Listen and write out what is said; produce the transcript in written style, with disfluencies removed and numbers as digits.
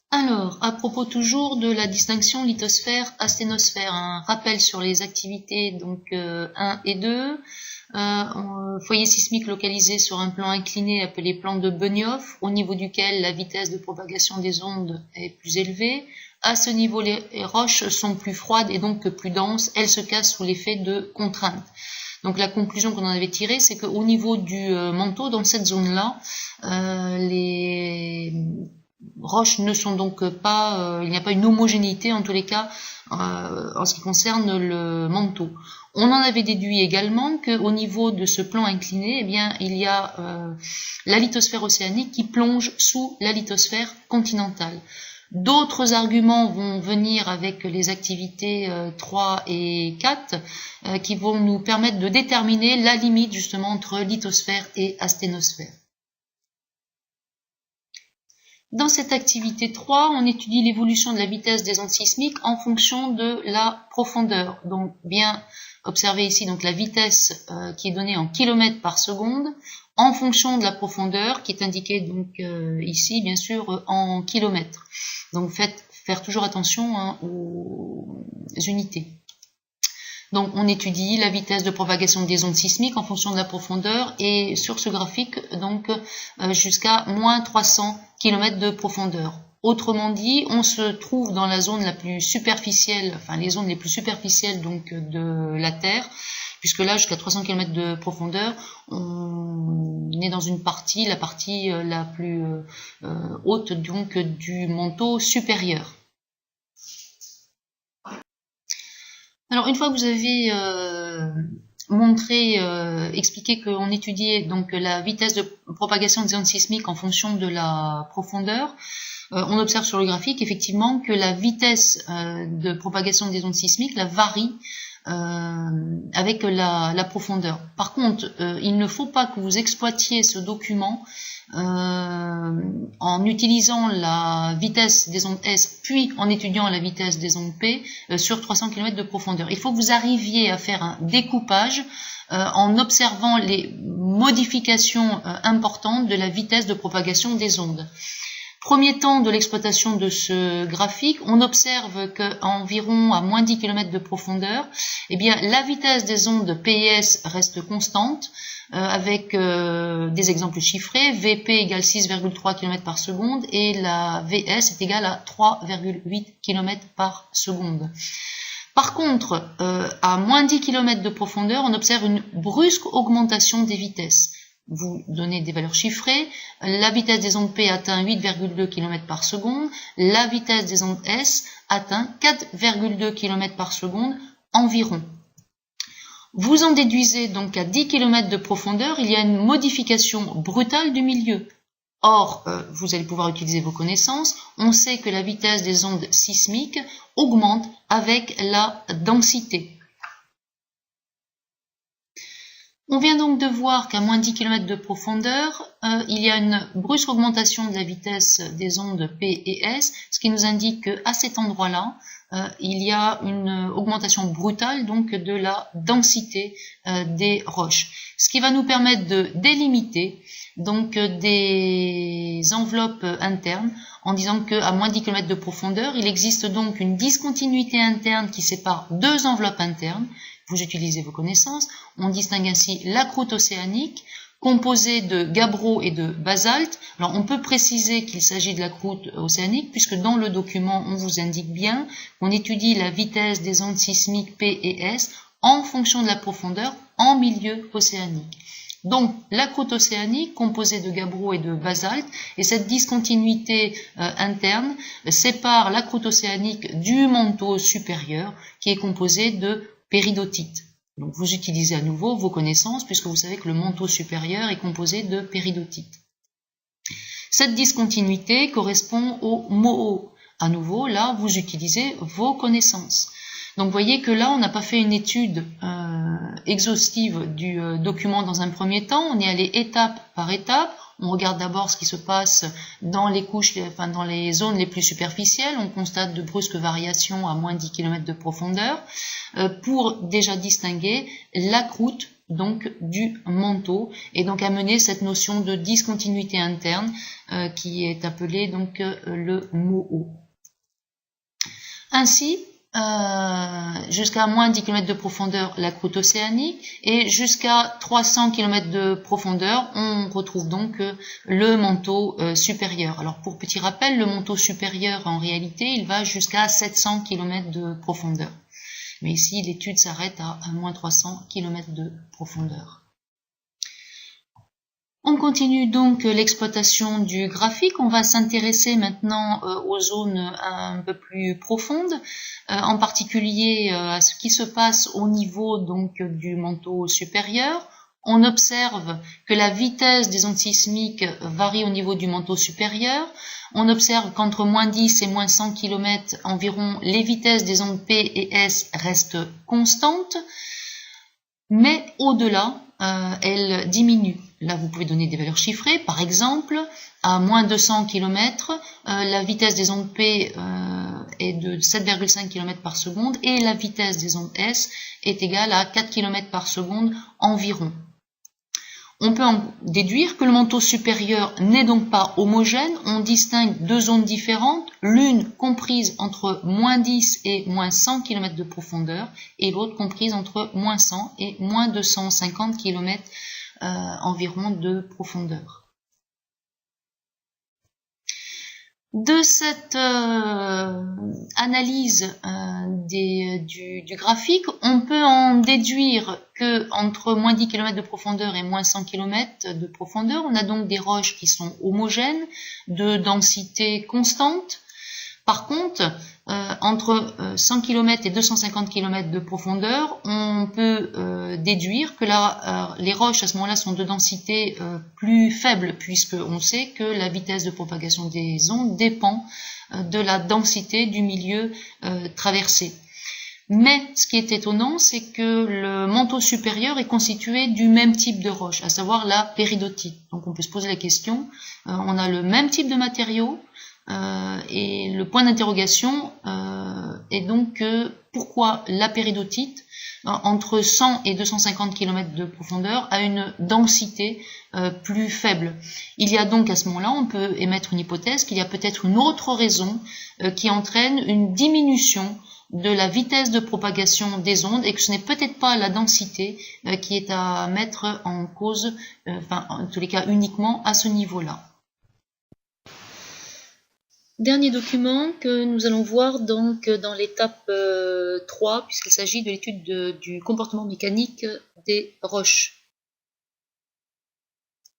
Alors, à propos toujours de la distinction lithosphère-asténosphère, un rappel sur les activités donc 1 et 2. Foyer sismique localisé sur un plan incliné appelé plan de Benioff, au niveau duquel la vitesse de propagation des ondes est plus élevée. À ce niveau, les roches sont plus froides et donc plus denses. Elles se cassent sous l'effet de contraintes. Donc la conclusion qu'on en avait tirée, c'est qu'au niveau du manteau, dans cette zone-là, les roches ne sont donc pas, il n'y a pas une homogénéité en tous les cas en ce qui concerne le manteau. On en avait déduit également qu'au niveau de ce plan incliné, eh bien, il y a la lithosphère océanique qui plonge sous la lithosphère continentale. D'autres arguments vont venir avec les activités 3 et 4 qui vont nous permettre de déterminer la limite justement entre lithosphère et asténosphère. Dans cette activité 3, on étudie l'évolution de la vitesse des ondes sismiques en fonction de la profondeur. Donc bien observez ici donc la vitesse qui est donnée en kilomètres par seconde en fonction de la profondeur qui est indiquée donc ici bien sûr en kilomètres. Donc faire toujours attention aux unités. Donc on étudie la vitesse de propagation des ondes sismiques en fonction de la profondeur et sur ce graphique donc jusqu'à moins 300 km de profondeur. Autrement dit, on se trouve dans la zone la plus superficielle, enfin les zones les plus superficielles donc de la Terre, puisque là jusqu'à 300 km de profondeur, on est dans une partie, la partie la plus haute donc du manteau supérieur. Alors une fois que vous avez expliqué qu'on étudiait donc la vitesse de propagation des ondes sismiques en fonction de la profondeur, on observe sur le graphique effectivement que la vitesse de propagation des ondes sismiques varie avec la profondeur. Par contre, il ne faut pas que vous exploitiez ce document en utilisant la vitesse des ondes S puis en étudiant la vitesse des ondes P sur 300 km de profondeur. Il faut que vous arriviez à faire un découpage en observant les modifications importantes de la vitesse de propagation des ondes. Premier temps de l'exploitation de ce graphique, on observe qu'environ à moins 10 km de profondeur, eh bien, la vitesse des ondes P et S reste constante, avec des exemples chiffrés. VP égale 6,3 km par seconde et la VS est égale à 3,8 km par seconde. Par contre, à moins 10 km de profondeur, on observe une brusque augmentation des vitesses. Vous donnez des valeurs chiffrées, la vitesse des ondes P atteint 8,2 km par seconde, la vitesse des ondes S atteint 4,2 km par seconde environ. Vous en déduisez donc qu'à 10 km de profondeur, il y a une modification brutale du milieu. Or, vous allez pouvoir utiliser vos connaissances, on sait que la vitesse des ondes sismiques augmente avec la densité. On vient donc de voir qu'à moins 10 km de profondeur, il y a une brusque augmentation de la vitesse des ondes P et S, ce qui nous indique qu'à cet endroit-là, il y a une augmentation brutale donc de la densité des roches, ce qui va nous permettre de délimiter donc des enveloppes internes en disant qu'à moins 10 km de profondeur, il existe donc une discontinuité interne qui sépare deux enveloppes internes. Vous utilisez vos connaissances, on distingue ainsi la croûte océanique composée de gabbro et de basalte. Alors on peut préciser qu'il s'agit de la croûte océanique puisque dans le document on vous indique bien qu'on étudie la vitesse des ondes sismiques P et S en fonction de la profondeur en milieu océanique. Donc la croûte océanique composée de gabbro et de basalte et cette discontinuité interne sépare la croûte océanique du manteau supérieur qui est composé de péridotite. Donc vous utilisez à nouveau vos connaissances puisque vous savez que le manteau supérieur est composé de péridotite. Cette discontinuité correspond au moho. À nouveau, là, vous utilisez vos connaissances. Donc vous voyez que là, on n'a pas fait une étude exhaustive du document dans un premier temps, on est allé étape par étape. On regarde d'abord ce qui se passe dans les couches, enfin dans les zones les plus superficielles. On constate de brusques variations à moins 10 km de profondeur pour déjà distinguer la croûte donc du manteau, et donc amener cette notion de discontinuité interne qui est appelée donc le MOO. Ainsi, jusqu'à moins 10 km de profondeur, la croûte océanique, et jusqu'à 300 km de profondeur, on retrouve donc le manteau supérieur. Alors pour petit rappel, le manteau supérieur, en réalité, il va jusqu'à 700 km de profondeur. Mais ici, l'étude s'arrête à moins 300 km de profondeur. On continue donc l'exploitation du graphique. On va s'intéresser maintenant aux zones un peu plus profondes, en particulier à ce qui se passe au niveau donc du manteau supérieur. On observe que la vitesse des ondes sismiques varie au niveau du manteau supérieur. On observe qu'entre moins 10 et moins 100 km environ, les vitesses des ondes P et S restent constantes, mais au-delà, elles diminuent. Là, vous pouvez donner des valeurs chiffrées. Par exemple, à moins 200 km, la vitesse des ondes P est de 7,5 km par seconde et la vitesse des ondes S est égale à 4 km par seconde environ. On peut en déduire que le manteau supérieur n'est donc pas homogène. On distingue deux zones différentes, l'une comprise entre moins 10 et moins 100 km de profondeur et l'autre comprise entre moins 100 et moins 250 km environ de profondeur. De cette analyse du graphique, on peut en déduire que entre moins 10 km de profondeur et moins 100 km de profondeur, on a donc des roches qui sont homogènes, de densité constante. Par contre, entre 100 km et 250 km de profondeur, on peut déduire que les roches à ce moment-là sont de densité plus faible, puisqu'on sait que la vitesse de propagation des ondes dépend de la densité du milieu traversé. Mais ce qui est étonnant, c'est que le manteau supérieur est constitué du même type de roche, à savoir la péridotite. Donc on peut se poser la question, on a le même type de matériaux, et le point d'interrogation est donc pourquoi la péridotite, entre 100 et 250 km de profondeur, a une densité plus faible. Il y a donc à ce moment-là, on peut émettre une hypothèse qu'il y a peut-être une autre raison qui entraîne une diminution de la vitesse de propagation des ondes et que ce n'est peut-être pas la densité qui est à mettre en cause, en tous les cas uniquement à ce niveau-là. Dernier document que nous allons voir donc dans l'étape 3, puisqu'il s'agit de l'étude du comportement mécanique des roches.